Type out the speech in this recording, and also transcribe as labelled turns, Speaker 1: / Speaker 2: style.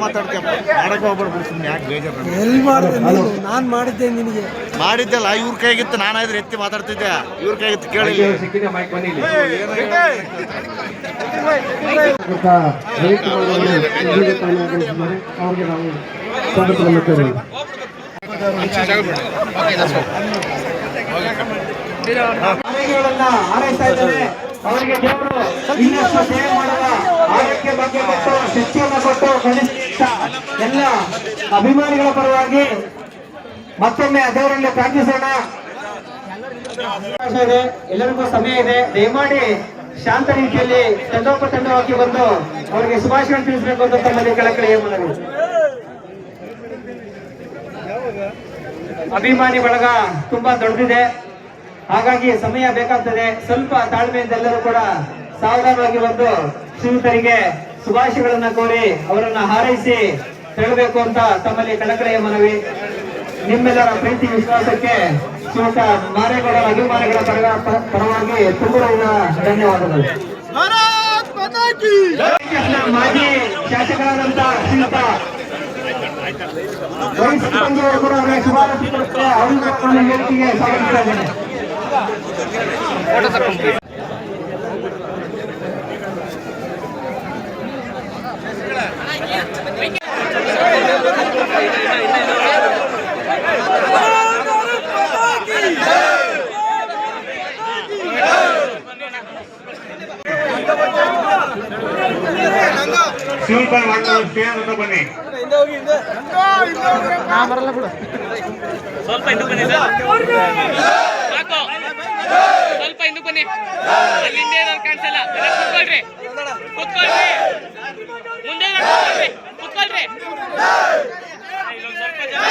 Speaker 1: ಮಾತಾಡ್ತೀಯಪ್ಪ, ಮಾಡಕ್ಕೆ ಹೋಗ್ಬಿಡ್ಬಿಡು ಸುಮ್ಮನೆ, ಯಾಕೆ ಬೇಜಾರು?
Speaker 2: ಎಲ್ಲಿ ಮಾಡಿದೆ ನಾನು ಮಾಡಿದ್ದೆ ನಿನಗೆ
Speaker 1: ಮಾಡಿದ್ದಲ್ಲ, ಇವ್ರ ಕೈಗಿತ್ತು, ನಾನಾದ್ರೆ ಎತ್ತಿ ಮಾತಾಡ್ತಿದ್ದೆ, ಇವ್ರ ಕೈಗಿತ್ತು ಕೇಳಿ.
Speaker 3: ಅವ್ರಿಗೆ ನಾವು ಸ್ವಾಗತವನ್ನು ಕೋರೋಣ. ಹಾರೈಸ್ತಾ ಇದ್ದಾರೆ. ಅವರಿಗೆ ದೇವರು ಇನ್ನಷ್ಟು ಸೇವೆ ಮಾಡುವ ಆರೋಗ್ಯ ಬಗ್ಗೆ ಕೊಟ್ಟು ಶಕ್ತಿಯನ್ನು ಕೊಟ್ಟು ಕಲಿಸಿದ ಎಲ್ಲ ಅಭಿಮಾನಿಗಳ ಪರವಾಗಿ ಮತ್ತೊಮ್ಮೆ ದೇವರಲ್ಲಿ ಪ್ರಾರ್ಥಿಸೋಣ. ಎಲ್ಲರಿಗೂ ಸಮಯ ಇದೆ, ದಯಮಾಡಿ ಶಾಂತ ರೀತಿಯಲ್ಲಿ ತಂಡೋಪತಂಡವಾಗಿ ಬಂದು ಅವರಿಗೆ ಶುಭಾಶಯ ತಿಳಿಸಬೇಕು ಅಂತ ತಮ್ಮಲ್ಲಿ ಕಳಕಳಿಯ ಮನವಿ. ಅಭಿಮಾನಿ ಬಳಗ ತುಂಬಾ ದೊಡ್ಡದಿದೆ, ಹಾಗಾಗಿ ಸಮಯ ಬೇಕಾಗ್ತದೆ. ಸ್ವಲ್ಪ ತಾಳ್ಮೆಯಿಂದ ಎಲ್ಲರೂ ಕೂಡ ಸಾವಧಾನವಾಗಿ ಬಂದು ಶ್ರೀಯುತರಿಗೆ ಶುಭಾಶಯಗಳನ್ನ ಕೋರಿ ಅವರನ್ನ ಹಾರೈಸಿ ತೆರಳಬೇಕು ಅಂತ ತಮ್ಮಲ್ಲಿ ಕಳಕಳಿಯ ಮನವಿ. ನಿಮ್ಮೆಲ್ಲರ ಪ್ರೀತಿ ವಿಶ್ವಾಸಕ್ಕೆ ಶ್ರೀಯುತ ಮಾರೇಗೌಡರ ಅಭಿಮಾನಿಗಳ ಪರವಾಗಿ ತುಂಬ ಧನ್ಯವಾದಗಳು. ಮಾಜಿ ಶಾಸಕರಾದಂತ ಶ್ರೀಯುತ ವೈಸ್ ಕೂಡ ಅವರ ಶುಭಾಶಯ ಅವರಿಗೆ ಹೇಳಿಕೆಗೆ ಸ್ವಾಗತಿಸ್ತಾ ಇದ್ದೇನೆ.
Speaker 4: ಸೂಪರ್ ಮಾಡ್ಕೊಂಡು ಬನ್ನಿ.
Speaker 5: ಸ್ವಲ್ಪ ಹಿಂದೆ ಬನ್ನಿ ಸರ್, ಸ್ವಲ್ಪ ಹಿಂದೆ ಬನ್ನಿ. ಅಲ್ಲಿ ಹಿಂದೆ ಇರೋರು ಕಾಣಿಸಲ್ಲ, ಕುತ್ಕೊಳ್ರಿ ಕುತ್ಕೊಳ್ರಿ, ಮುಂದೆ ಕುತ್ಕೊಳ್ರಿ. ಸ್ವಲ್ಪ ಜನ